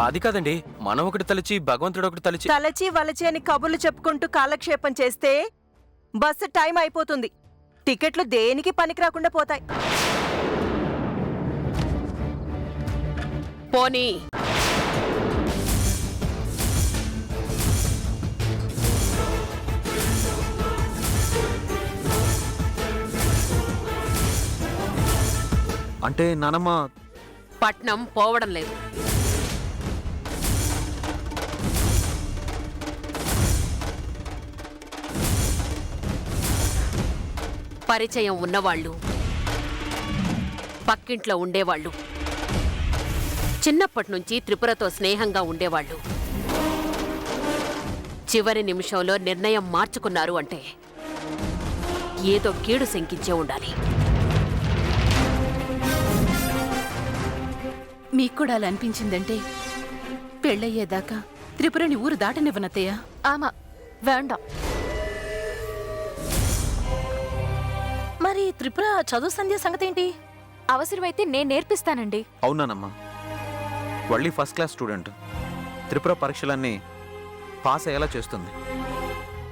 అది కాదండి, మనం ఒకటి తలచి భగవంతుడు ఒకటి తలచి తలచి వలచి అని కబుర్లు చెప్పుకుంటూ కాలక్షేపం చేస్తే బస్సు టైం అయిపోతుంది. టికెట్లు దేనికి పనికి రాకుండా పోతాయి. పోనీ అంటే నానమ్మ పట్నం పోవడం లేదు. పరిచయం ఉన్నవాళ్ళు, పక్కింట్లో ఉండేవాళ్ళు, చిన్నప్పటి నుంచి త్రిపురతో స్నేహంగా ఉండేవాళ్ళు చివరి నిమిషంలో నిర్ణయం మార్చుకున్నారు అంటే ఏదో కీడు శంకించే ఉండాలి. మీకు కూడా అలా అనిపించిందంటే పెళ్ళయ్యేదాకా త్రిపురని ఊరు దాటనివ్వనత్తయ్య. ఆమా వేండా. మరి త్రిపుర చదువు సంధ్య సంగతేంటి? అవసరమైతే నేను నేర్పిస్తానండి. అవునానమ్మా, వళ్ళీ ఫస్ట్ క్లాస్ స్టూడెంట్. త్రిపుర పరీక్షలన్నీ పాస్ అయ్యేలా చేస్తుంది.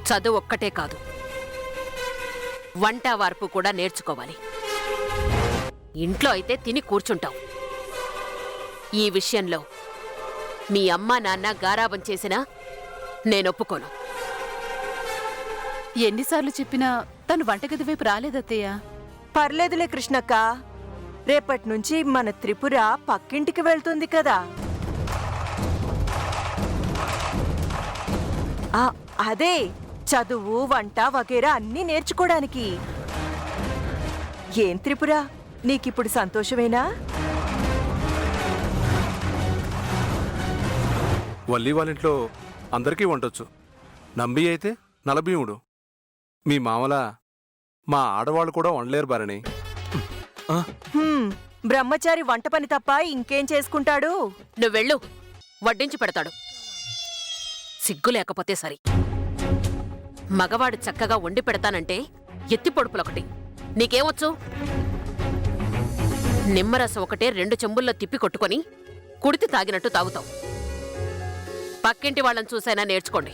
చదువు ఒక్కటే కాదు, వంట వార్పు కూడా నేర్చుకోవాలి. ఇంట్లో అయితే తిని కూర్చుంటావు. ఈ విషయంలో మీ అమ్మా నాన్న గారాబం చేసినా నేనొప్పుకోను. ఎన్నిసార్లు చెప్పినా తను వంటగది వైపు రాలేదత్తయ్య. పర్లేదులే కృష్ణక్క, రేపటి నుంచి మన త్రిపుర పక్కింటికి వెళ్తుంది కదా. అదే చదువు వంట వగేరా అన్నీ నేర్చుకోవడానికి. ఏం త్రిపుర, నీకిప్పుడు సంతోషమేనా? వల్లి వాళ్ళింట్లో అందరికీ వంటొచ్చు. నంబి అయితే నలభీముడు. మీ మామల మా ఆడవాళ్ళు కూడా వండలేరు భరణి. బ్రహ్మచారి వంట పని తప్ప ఇంకేం చేసుకుంటాడు? నువ్వెళ్ళు, వడ్డించి పెడతాడు. సిగ్గు లేకపోతే సరి. మగవాడు చక్కగా వండి పెడతానంటే ఎత్తి పొడుపులొకటి. నీకేమొచ్చు? నిమ్మరసం ఒకటే 2 చెంబుల్లో తిప్పి కొట్టుకొని కుడితి తాగినట్టు తాగుతావు. పక్కింటి వాళ్ళని చూసైనా నేర్చుకోండి.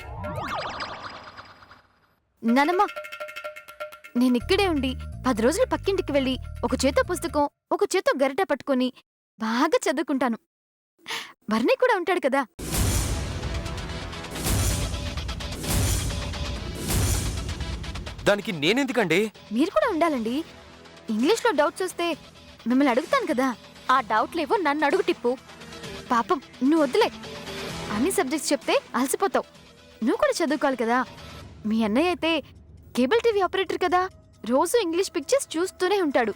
నానమ్మ, నేనిక్కడే ఉండి 10 రోజులు పక్కింటికి వెళ్ళి ఒక చేతో పుస్తకం ఒక చేతో గరిట పట్టుకొని బాగా చదువుకుంటాను. వర్ణి కూడా ఉంటాడు కదా. దానికి నేనెందుకండి? మీరు కూడా ఉండాలండి. ఇంగ్లీష్లో డౌట్స్ వస్తే మిమ్మల్ని అడుగుతాను కదా. ఆ డౌట్లేవో నన్ను అడుగు టిప్పు. పాపం నువ్వు వద్దులే. అన్ని సబ్జెక్ట్స్ చెప్తే అలసిపోతావు. నువ్వు కూడా చదువుకోవాలి కదా. మీ అన్నయ్య అయితే కేబుల్ టీవీ ఆపరేటర్ కదా. రోజు ఇంగ్లీష్ పిక్చర్స్ చూస్తూనే ఉంటాడు.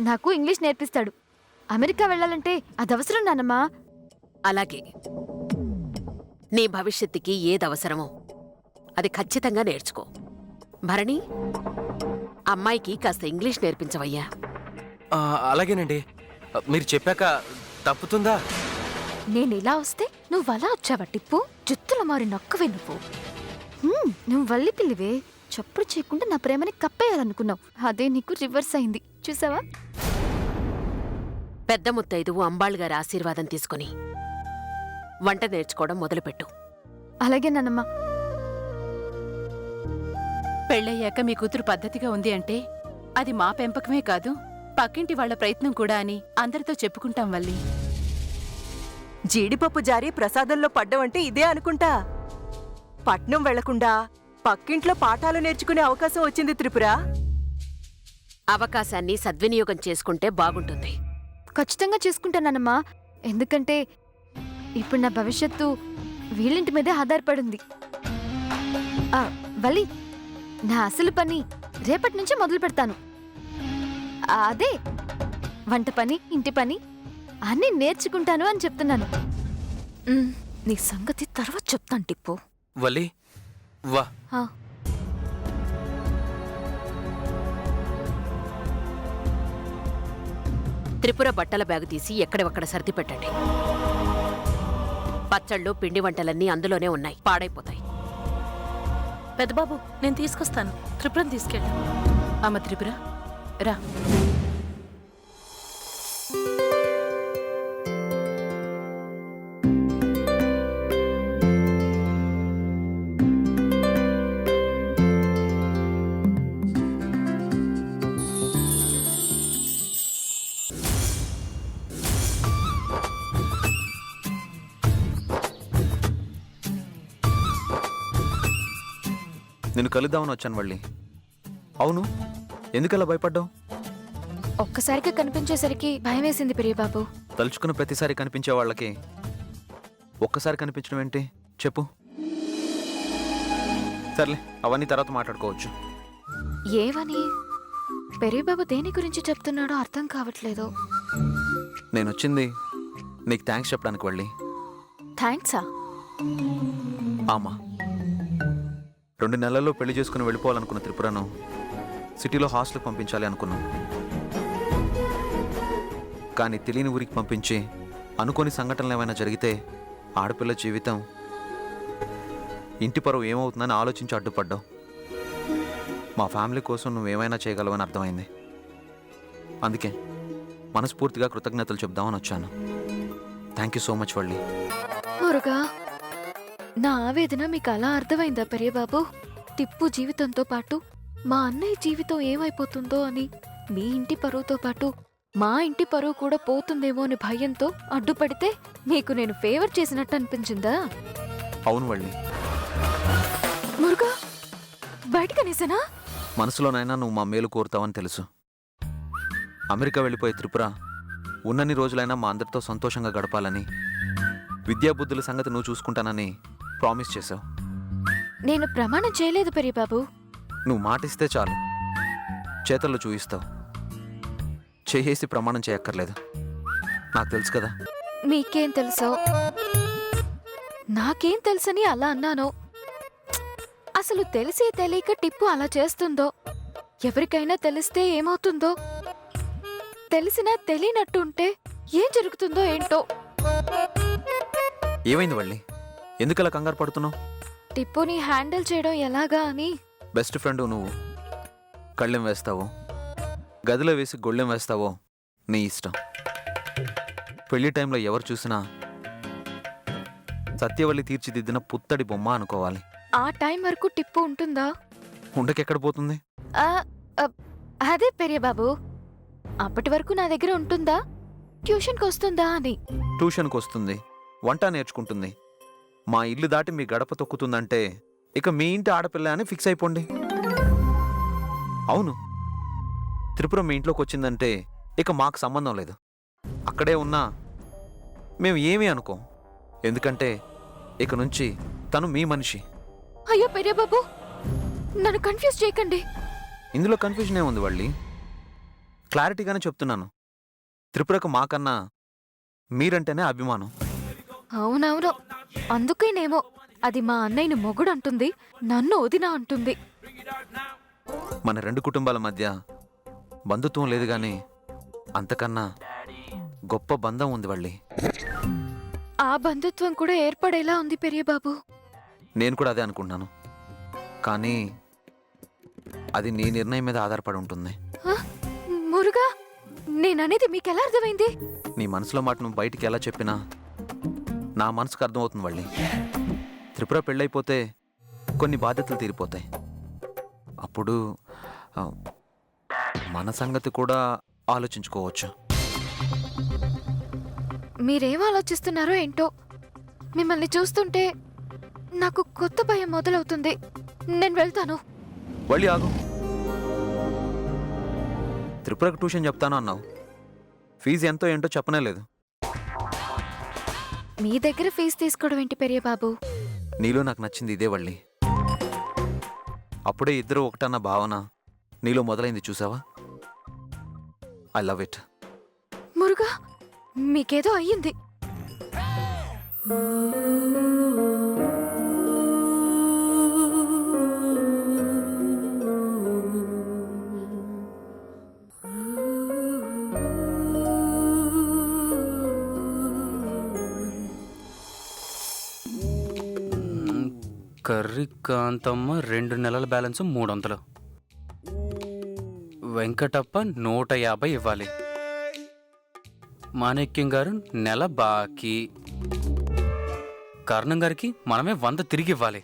నాకు ఇంగ్లీష్ నేర్పిస్తాడు. అమెరికా వెళ్ళాలంటే అది అవసరం నానమ్మా. అలాగే నీ భవిష్యత్తుకి ఏదవసరమో అది ఖచ్చితంగా నేర్చుకో. భరణి, అమ్మాయికి కాస్త ఇంగ్లీష్ నేర్పించవయ్యా. అలాగేనండి. మీరు చెప్పాక తప్పుతుందా? నేనెలా వస్తే నువ్వు అలా వచ్చావా టిప్పు? జుత్తుల మారి నొక్కవే నువ్వు. నువ్వు వల్లి పిల్లివే. చప్పుడు చేయకుండా నా ప్రేమని కప్పేయాలనుకున్నావు. అదే నీకు రివర్స్ అయింది. చూసావా? పెద్ద ముత్తైదువు అంబాళ్ గారి ఆశీర్వాదం తీసుకుని వంట నేర్చుకోవడం మొదలుపెట్టు. అలాగే నానమ్మ. పెళ్ళయ్యాక మీ కూతురు పద్ధతిగా ఉంది అంటే అది మా పెంపకమే కాదు, పక్కింటి వాళ్ల ప్రయత్నం కూడా అని అందరితో చెప్పుకుంటాం వల్లి. జీడిపప్పు జారి ప్రసాదంలో పడ్డవంటే ఇదే అనుకుంటా. పట్నం వెళ్లకుండా పక్కింట్లో పాఠాలు నేర్చుకునే అవకాశం వచ్చింది త్రిపుర. అవకాశాన్ని సద్వినియోగం చేసుకుంటే బాగుంటుంది. ఖచ్చితంగా చేసుకుంటానమ్మా. ఎందుకంటే ఇప్పుడు నా భవిష్యత్తు వీళ్ళింటి మీదే ఆధారపడింది. వల్లి, నా అసలు పని రేపటి నుంచే మొదలు పెడతాను. అదే వంట పని, ఇంటి పని అన్నీ నేర్చుకుంటాను అని చెప్తున్నాను. నీ సంగతి తర్వాత చెప్తాను టిప్పు. వల్లి వా. త్రిపుర బట్టల బ్యాగు తీసి ఎక్కడెక్కడ సర్ది పెట్టండి. పచ్చళ్ళు, పిండి వంటలన్నీ అందులోనే ఉన్నాయి, పాడైపోతాయి. పెద్దబాబు, నేను తీసుకొస్తాను. త్రిపురని తీసుకెళ్ళి. అమ్మ త్రిపుర రా. నిన్ను కలుద్దామని వచ్చాను వల్లి. అవును, ఎందుకలా భయపడ్డావు? ఒక్కసారిగా కనిపించేసరికి భయం వేసింది పెరియబాబు. తలుచుకున్న ప్రతిసారి కనిపించే వాళ్ళకి ఒక్కసారి కనిపించడం ఏంటి చెప్పు? సర్లే, అవన్నీ తర్వాత మాట్లాడుకోవచ్చు. ఏవని? పెరియబాబు దేని గురించి చెప్తున్నాడో అర్థం కావట్లేదు. నేను వచ్చింది నీకు థ్యాంక్స్ చెప్పడానికి వల్లి. థ్యాంక్సా? ఆమా, 2 నెలల్లో పెళ్లి చేసుకుని వెళ్ళిపోవాలనుకున్న త్రిపురను సిటీలో హాస్టల్కి పంపించాలి అనుకున్నాం. కానీ తెలియని ఊరికి పంపించి అనుకోని సంఘటనలు ఏమైనా జరిగితే ఆడపిల్ల జీవితం, ఇంటి పరువు ఏమవుతుందని ఆలోచించి అడ్డుపడ్డావు. మా ఫ్యామిలీ కోసం నువ్వేమైనా చేయగలవని అర్థమైంది. అందుకే మనస్ఫూర్తిగా కృతజ్ఞతలు చెప్దామని వచ్చాను. Thank you so much Valli. Muruga, నా ఆవేదన మీకు అలా అర్థమైందా పెరియబాబు? టిప్పు జీవితంతో పాటు మా అన్నయ్య జీవితం ఏమైపోతుందో అని, మీ ఇంటి పరువుతో పాటు మా ఇంటి పరువు కూడా పోతుందేమో అని భయంతో అడ్డుపడితే మీకు నేను ఫేవర్ చేసినట్టు అనిపించిందా? అవును వల్లి. మురుగా, బయటకనేసనా? మనసులోనైనా నువ్వు మా మేలు కోరుతావని తెలుసు. అమెరికా వెళ్ళిపోయే త్రిపుర ఉన్నన్ని రోజులైనా మా అందరితో సంతోషంగా గడపాలని, విద్యాబుద్ధుల సంగతి నువ్వు చూసుకుంటానని ప్రామిస్ చేశావు. నేను ప్రమాణం చేయలేదు పెరియబాబు. నువ్వు మాటిస్తే చాలు, చేతల్లో చూయిస్తావు. చేసి ప్రమాణం చేయక్కర్లేదు, నాకు తెలుసు కదా. మీకేం తెలుసో? నాకేం తెలుసని అలా అన్నానో? అసలు తెలిసి తెలియక టిప్పు అలా చేస్తుందో, ఎవరికైనా తెలిస్తే ఏమవుతుందో, తెలిసినా తెలియనట్టు ఉంటే ఏం జరుగుతుందో ఏంటో. ఏమైంది వల్లి, ఎందుకలా కంగారు పడుతున్నావు? టిప్పుని హ్యాండిల్ చేయడం ఎలాగా అని. బెస్ట్ ఫ్రెండ్ నువ్వు. కళ్ళెం వేస్తావో, గదిలో వేసి గొళ్ళెం వేస్తావో నీ ఇష్టం. పెళ్లి టైంలో ఎవరు చూసినా సత్యవల్లి తీర్చిదిద్దిన పుత్తడి బొమ్మ అనుకోవాలి. ఆ టైం వరకు టిప్పు ఉంటుందా? ఉండకెక్కడ పోతుంది? ఆ, అదే పెరియబాబు, అప్పటి వరకు నా దగ్గర ఉంటుందా? ట్యూషన్కి వస్తుందా అని. ట్యూషన్కి వస్తుంది, వంట నేర్చుకుంటుంది. మా ఇల్లు దాటి మీ గడప తొక్కుతుందంటే ఇక మీ ఇంటి ఆడపిల్ల అని ఫిక్స్ అయిపోండి. అవును, త్రిపుర మీ ఇంట్లోకి వచ్చిందంటే ఇక మాకు సంబంధం లేదు. అక్కడే ఉన్నా మేము ఏమీ అనుకోం, ఎందుకంటే ఇక నుంచి తను మీ మనిషి. అయ్యో పెరియబాబు, నన్ను కన్ఫ్యూజ్ చేయకండి. ఇందులో కన్ఫ్యూజన్ ఏముంది వల్లి? క్లారిటీగానే చెప్తున్నాను. త్రిపురకు మాకన్నా మీరంటేనే అభిమానం. అవునవును, అందుకేనేమో అది మా అన్నయ్యని మొగుడు అంటుంది, నన్ను వదినా అంటుంది. మన 2 కుటుంబాల మధ్య బంధుత్వం లేదు గాని అంతకన్నా గొప్ప బంధం ఉంది వల్లి. ఆ బంధుత్వం కూడా ఏర్పడేలా ఉంది పెరియబాబు. నేను కూడా అదే అనుకుంటున్నాను, కానీ అది నీ నిర్ణయం మీద ఆధారపడి ఉంటుంది. మురుగా, నేననేది మీకెలా అర్థమైంది? నీ మనసులో మాట నువ్వు బయటికి ఎలా చెప్పినా నా మనసుకు అర్థమవుతుంది వల్లి. త్రిపుర పెళ్ళైపోతే కొన్ని బాధ్యతలు తీరిపోతాయి. అప్పుడు మన సంగతి కూడా ఆలోచించుకోవచ్చు. మీరేం ఆలోచిస్తున్నారో ఏంటో, మిమ్మల్ని చూస్తుంటే నాకు కొత్త భయం మొదలవుతుంది. నేను వెళ్తాను. వల్లి ఆగు. త్రిపురకు ట్యూషన్ చెప్తాను అన్నావు, ఫీజు ఎంతో ఏంటో చెప్పనే లేదు. మీ దగ్గర ఫీజు తీసుకోవడం ఏంటి పెరియబాబు? నీలో నాకు నచ్చింది ఇదే వల్లి. అప్పుడే ఇద్దరు ఒకటన్న భావన నీలో మొదలైంది, చూసావా? I love it. మురుగా, మీకేదో అయ్యింది. కర్రీ కాంతమ్మ 2 నెలల బ్యాలెన్స్ 300. వెంకటప్ప 150 ఇవ్వాలి. మాణిక్యం గారు నెల బాకీ. కర్ణం గారికి మనమే 100 తిరిగి ఇవ్వాలి.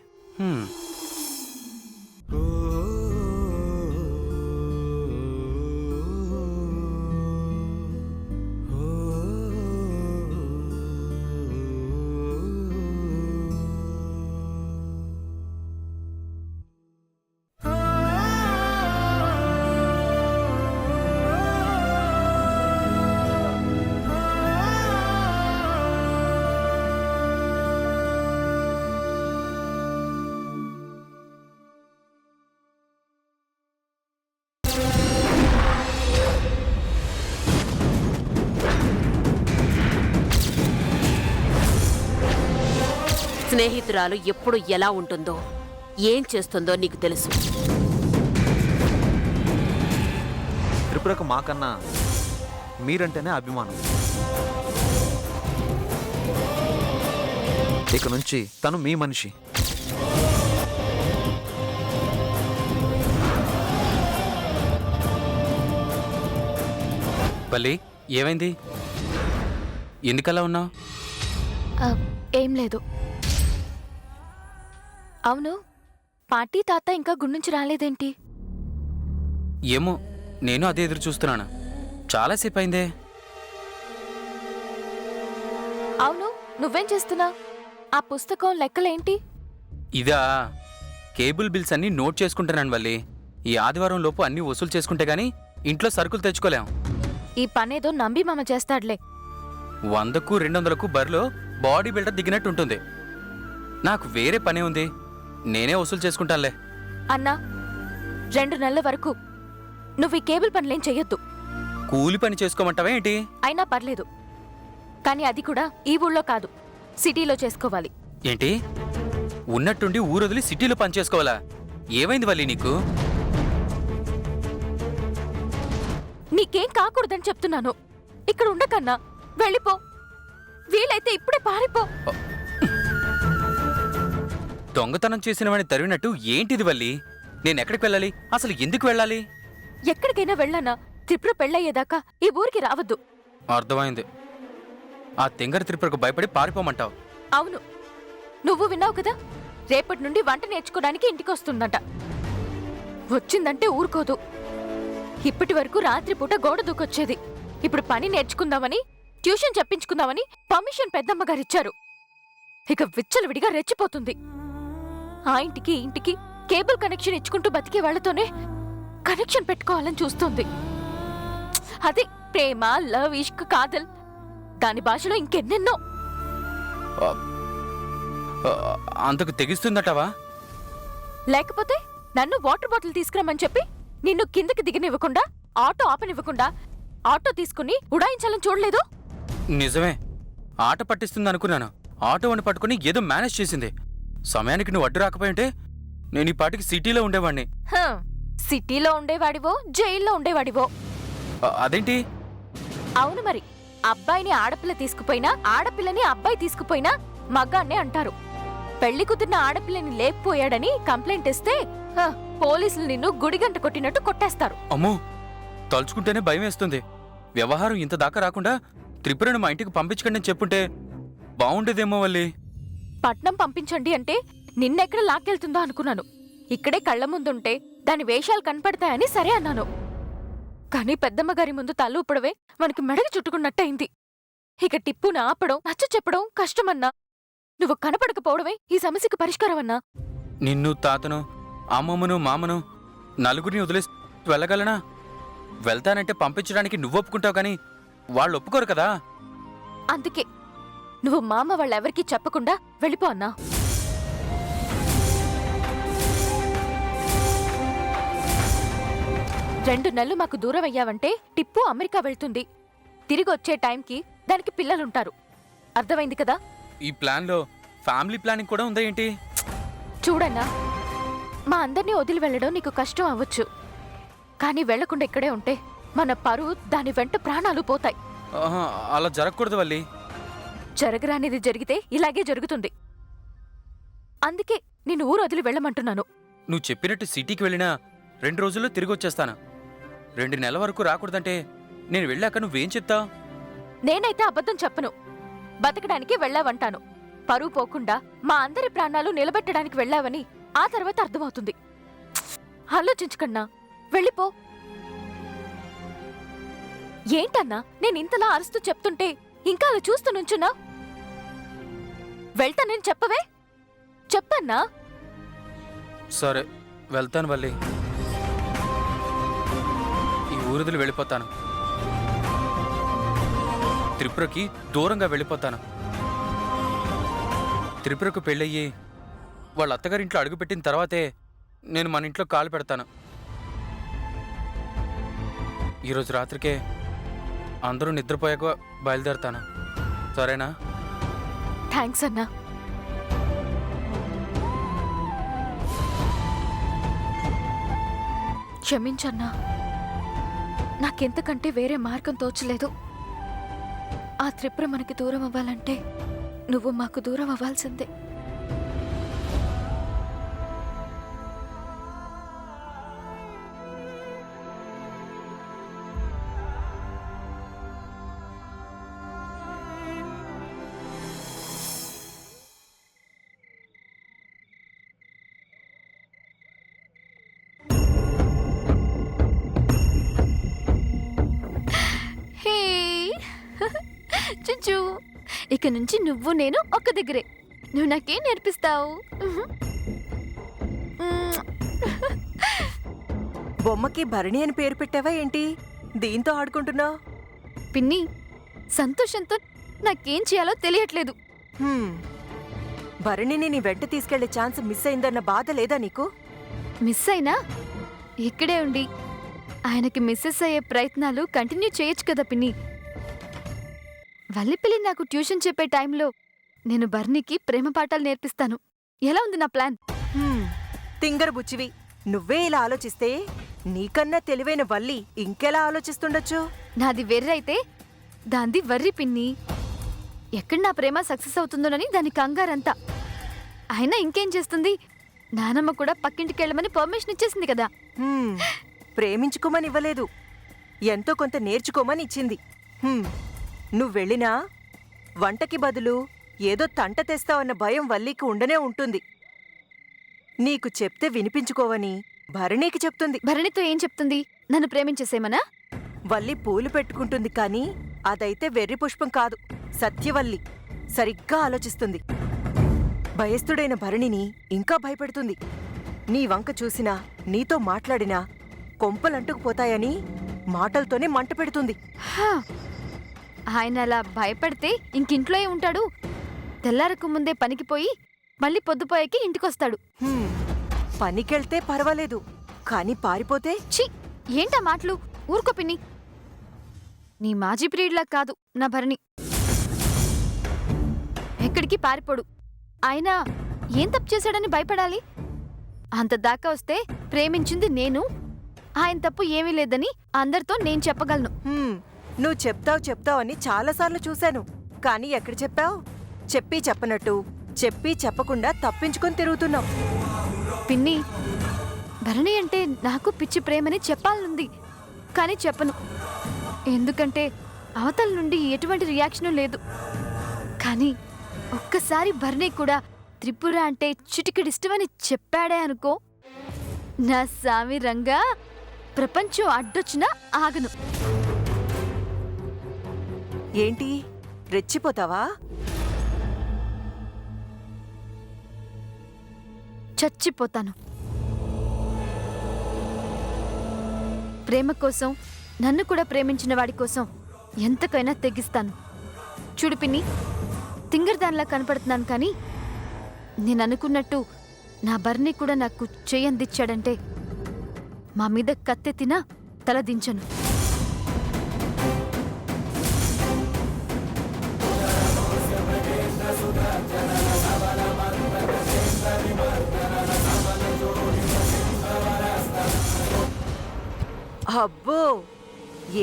స్నేహితురాలు ఎప్పుడు ఎలా ఉంటుందో ఏం చేస్తుందో నీకు తెలుసు. త్రిపురకు మాకన్నా మీరంటేనే అభిమానం. ఇక నుంచి తను మీ మనిషి. వల్లి ఏమైంది? ఎందుకలా ఉన్నావు? ఏం లేదు. అవును, పార్టీ తాత ఇంకా గుడి నుంచి రాలేదేంటి? ఏమో, నేను అదే ఎదురు చూస్తున్నాను. చాలాసేపు అయిందే. అవును, నువ్వేం చేస్తున్నావు? ఆ పుస్తకం లెక్కలేంటి? ఇదా, కేబుల్ బిల్స్ అన్నీ నోట్ చేసుకుంటున్నాను వల్లి. ఈ ఆదివారం లోపు అన్నీ వసూలు చేసుకుంటే గానీ ఇంట్లో సరుకులు తెచ్చుకోలేం. ఈ పనేదో నంబి మామ చేస్తాడులే. 100కు 200కు బరిలో బాడీ బిల్డర్ దిగినట్టు ఉంటుంది. నాకు వేరే పనే ఉంది, నేనే వసూలు చేసుకుంటానులే. అన్నా, 2 నెలల వరకు నువ్వు ఈ కేబుల్ పనులేం చెయ్యొద్దు. కూలి పని చేసుకోమంటావా ఏంటి? అయినా పర్లేదు, కానీ అది కూడా ఈ ఊళ్ళో కాదు, సిటీలో చేసుకోవాలి. ఏంటి, ఉన్నట్టుండి ఊరొదిలి సిటీలో పని చేసుకోవాలా? ఏమైంది వల్లి నీకు? నీకేం కాకూడదని చెప్తున్నాను. ఇక్కడ ఉండకన్నా వెళ్ళిపో. వీలైతే ఇప్పుడే పారిపో. దొంగతనం చేసిన వాడిని తరివినట్టు ఏంటిది వల్లి? నేనెక్కడికి వెళ్ళాలి? అసలు ఎందుకు వెళ్ళాలి? ఎక్కడికైనా వెళ్ళానా త్రిపుర పెళ్ళయ్యేదాకా ఈ ఊరికి రావద్దు. అర్థమైంది. ఆ తెంగర త్రిపురకు భయపడి పారిపోమంటావు? అవును, నువ్వు విన్నావు కదా, రేపటి నుండి వంట నేర్చుకోవడానికి ఇంటికొస్తుందట. వచ్చిందంటే ఊరుకోదు. ఇప్పటి వరకు రాత్రిపూట గోడ దూకొచ్చేది. ఇప్పుడు పని నేర్చుకుందామని, ట్యూషన్ చెప్పించుకుందామని పర్మిషన్ పెద్దమ్మగారిచ్చారు. ఇక విచ్చలవిడిగా రెచ్చిపోతుంది. ఆ ఇంటికి ఇంటికి కేబుల్ కనెక్షన్ ఇచ్చుకుంటూ బతికే వాళ్లతోనే కనెక్షన్ పెట్టుకోవాలని చూస్తుంది. అదే ప్రేమ, లవ్, ఇష్క్, కాదల్, దాని భాషలో ఇంకెన్నెన్నో. అంతకు తెగిస్తుందటవా? లేకపోతే నన్ను వాటర్ బాటిల్ తీసుకురమ్మని చెప్పి నిన్ను కిందకి దిగనివ్వకుండా, ఆటో ఆపనివ్వకుండా ఆటో తీసుకుని ఉడాయించాలని చూడలేదు? నిజమే, ఆట పట్టిస్తుంది అనుకున్నాను. ఆటోని పట్టుకుని ఏదో మేనేజ్ చేసింది. సమయానికి నువ్వు అడ్డు రాకపోయింటే నేను ఈ పాటికి సిటీలో ఉండేవాణ్ణి. సిటీలో ఉండేవాడివో, జైల్లో ఉండేవాడివో. అదేంటి? అవును మరి, అబ్బాయిని ఆడపిల్ల తీసుకుపోయినా, ఆడపిల్లని అబ్బాయి తీసుకుపోయినా మగాన్నే అంటారు. పెళ్లి కుదిరిన ఆడపిల్లని లేకపోయాడని కంప్లైంట్ ఇస్తే పోలీసులు నిన్ను గుడిగంట కొట్టినట్టు కొట్టేస్తారు. అమ్మో, తలుచుకుంటేనే భయం వేస్తుంది. వ్యవహారం ఇంత దాకా రాకుండా త్రిపురను మా ఇంటికి పంపించకండి అని చెప్పుంటే బాగుండేదేమో వల్లి. పట్నం పంపించండి అంటే నిన్నెక్కడ లాక్కెళ్తుందో అనుకున్నాను. ఇక్కడే కళ్ల ముందుంటే దాని వేషాలు కనపడతాయని సరే అన్నాను. కానీ పెద్దమ్మగారి ముందు తల్లు ఊపడవే మనకి మెడగ చుట్టుకున్నట్టయింది. ఇక టిప్పును ఆపడం, నచ్చ చెప్పడం కష్టమన్నా. నువ్వు కనపడకపోవడమే ఈ సమస్యకు పరిష్కారం అన్నా. నిన్ను, తాతను, అమ్మమ్మను, మామను నలుగురిని వదిలేసి వెళ్ళగలనా? వెళ్తానంటే పంపించడానికి నువ్వు ఒప్పుకుంటావు కానీ వాళ్ళు ఒప్పుకోరు కదా. అందుకే నువ్వు మామ వాళ్ళెవరికీ చెప్పకుండా వెళ్ళిపో అన్నా. రెండు నెలలు మాకు దూరం అయ్యావంటే టిప్పు అమెరికా వెళ్తుంది. తిరిగి వచ్చే టైంకి దానికి పిల్లలుంటారు. అర్థమైంది కదా? ఈ ప్లాన్లో ఫ్యామిలీ ప్లానింగ్ కూడా ఉందా ఏంటి? చూడన్నా, మా అందర్నీ వదిలి వెళ్ళడం నీకు కష్టం అవ్వచ్చు. కానీ వెళ్లకుండా ఇక్కడే ఉంటే మన పరువు, దాని వెంట ప్రాణాలు పోతాయి. అలా జరగకూడదు వల్లి. జరగరానిది జరిగితే ఇలాగే జరుగుతుంది. అందుకే నేను ఊరు వదిలి వెళ్ళమంటున్నాను. నువ్వు చెప్పినట్టు సిటీకి వెళ్ళినా 2 రోజుల్లో తిరిగి వచ్చేస్తాను. 2 నెలల వరకు రాకూడదంటే నేను వెళ్ళాక నువ్వేం చెప్తావు? నేనైతే అబద్ధం చెప్పను. బతకడానికి వెళ్ళావంటాను. పరువు పోకుండా మా అందరి ప్రాణాలు నిలబెట్టడానికి వెళ్ళావని ఆ తర్వాత అర్థమవుతుంది. ఆలోచించుకన్నా, వెళ్ళిపో. ఏంటన్నా నేను ఇంతలా అరుస్తూ చెప్తుంటే ఇంకా అలా చూస్తూ నుంచున్నా? వెళ్తానని చెప్పవే, చెప్పన్నా. సరే, వెళ్తాను వల్లి. ఈ ఊరుదులు వెళ్ళిపోతాను. త్రిపురకి దూరంగా వెళ్ళిపోతాను. త్రిపురకు పెళ్ళయ్యి వాళ్ళ అత్తగారింట్లో అడుగుపెట్టిన తర్వాతే నేను మన ఇంట్లో కాలు పెడతాను. ఈరోజు రాత్రికే అందరూ నిద్రపోయాక బయలుదేరతాను. సరేనా? థ్యాంక్స్ అన్నా. క్షమించన్నా. నాకెంతకంటే వేరే మార్గం తోచలేదు. ఆ త్రిపుర మనకి దూరం అవ్వాలంటే నువ్వు మాకు దూరం అవ్వాల్సిందే. హే చుచూ, ఇక నుంచి నువ్వు నేను ఒక్క దగ్గరే. నువ్వు నాకేం నేర్పిస్తావు? బొమ్మకి భరణి అని పేరు పెట్టావా ఏంటి? దీంతో ఆడుకుంటున్నావు? పిన్ని, సంతోషంతో నాకేం చేయాలో తెలియట్లేదు. భరణిని నీ వెంట తీసుకెళ్లే ఛాన్స్ మిస్ అయిందన్న బాధ లేదా నీకు? మిస్ అయినా ఇక్కడే ఉండి ఆయనకి మిస్సెస్ అయ్యే ప్రయత్నాలు కంటిన్యూ చేయొచ్చు కదా పిన్ని. వల్లిపిల్లి నాకు ట్యూషన్ చెప్పే టైంలో నేను బర్నీకి ప్రేమ పాఠాలు నేర్పిస్తాను. ఎలా ఉంది నా ప్లాన్? తింగరు బుచ్చివి, నువ్వే ఇలా ఆలోచిస్తే నీకన్నా తెలివైన వల్లి ఇంకెలా ఆలోచిస్తుండొచ్చు? నాది వెర్రైతే దాంది వర్రి పిన్ని. ఎక్కడ నా ప్రేమ సక్సెస్ అవుతుందోనని దాని కంగారంతా. అయినా ఇంకేం చేస్తుంది? నానమ్మ కూడా పక్కింటికెళ్ళమని పర్మిషన్ ఇచ్చేసింది కదా. ప్రేమించుకోమని ఇవ్వలేదు, ఎంతో కొంత నేర్చుకోమని ఇచ్చింది. నువ్వెళ్ళినా వంటకి బదులు ఏదో తంట తెస్తావన్న భయం వల్లికి ఉండనే ఉంటుంది. నీకు చెప్తే వినిపించుకోవని భరణికి చెప్తుంది. భరణితో ఏం చెప్తుంది? నన్ను ప్రేమించేసేమనా? వల్లి పూలు పెట్టుకుంటుంది కానీ అదైతే వెర్రి పుష్పం కాదు, సత్యవల్లి. సరిగ్గా ఆలోచిస్తుంది. భయస్థుడైన భరణిని ఇంకా భయపెడుతుంది. నీ వంక చూసినా నీతో మాట్లాడినా కొంపలంటుకుపోతాయని మాటలతోనే మంట పెడుతుంది. ఆయన అలా భయపడితే ఇంకింట్లో ఉంటాడు. తెల్లారకు ముందే పనికి పోయి మళ్ళీ పొద్దుపోయాకి ఇంటికొస్తాడు. పనికెళ్తే పర్వాలేదు, కాని పారిపోతే? ఛీ, ఏంటా మాటలు? ఊరుకో పిన్ని. నీ మాజీ ప్రియుడిలా కాదు నా భరణి. ఎక్కడికి పారిపోడు. అయినా ఏం తప్పు చేశాడని భయపడాలి? అంత దాకా వస్తే ప్రేమించింది నేను, ఆయన తప్పు ఏమీ లేదని అందరితో నేను చెప్పగలను. నువ్వు చెప్తావు అని చాలాసార్లు చూశాను, కానీ ఎక్కడ చెప్పావు? చెప్పి చెప్పనట్టు, చెప్పి చెప్పకుండా తప్పించుకొని తిరుగుతున్నావు. పిన్ని, భరణి అంటే నాకు పిచ్చి ప్రేమని చెప్పాలనుంది, కానీ చెప్పను. ఎందుకంటే అవతల నుండి ఎటువంటి రియాక్షను లేదు. కానీ ఒక్కసారి భరణి కూడా త్రిపుర అంటే చిటికెడిష్టమని చెప్పాడే అనుకో, నా సామి రంగా ప్రపంచం అడ్డొచ్చినా ఆగను. ఏంటి, రెచ్చిపోతావా? చచ్చిపోతాను. ప్రేమ కోసం, నన్ను కూడా ప్రేమించిన వాడి కోసం ఎంతకైనా తెగిస్తాను. చూడు పిన్ని, తింగర్దానిలా కనపడుతున్నాను కానీ నేను అనుకున్నట్టు నా భరణి కూడా నాకు చేయందిచ్చాడంటే మా మీద కత్తెత్తినా తల దించను. అబ్బో,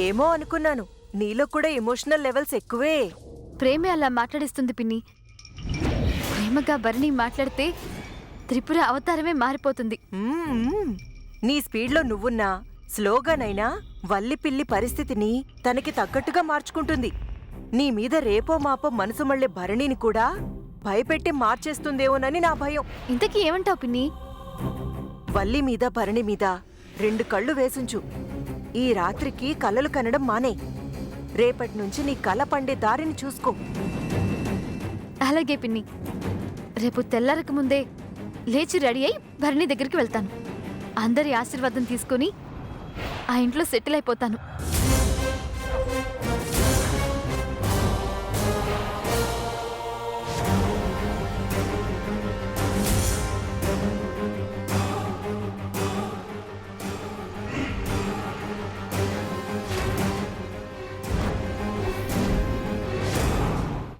ఏమో అనుకున్నాను. నీలో కూడా ఎమోషనల్ లెవెల్స్ ఎక్కువే. ప్రేమే అలా మాట్లాడిస్తుంది పిన్ని. ప్రేమగా భరణి మాట్లాడితే త్రిపుర అవతారమే మారిపోతుంది. నీ స్పీడ్లో నువ్వున్నా స్లోగానైనా వల్లిపిల్లి పరిస్థితిని తనకి తగ్గట్టుగా మార్చుకుంటుంది. నీ మీద రేపో మాపో మనసు మళ్ళే భరణిని కూడా భయపెట్టి మార్చేస్తుందేమోనని నా భయం. ఇంతకీ ఏమంటావు పిన్ని? వల్లి మీద భరణి మీద 2 కళ్ళు వేసుంచు. ఈ రాత్రికి కలలు కనడం మానే. రేపటి నుంచి నీ కల పండే దారిని చూసుకో. అలాగే పిన్ని. రేపు తెల్లారక ముందే లేచి రెడీ అయి భరణి దగ్గరికి వెళ్తాను. అందరి ఆశీర్వాదం తీసుకుని ఆ ఇంట్లో సెటిల్ అయిపోతాను.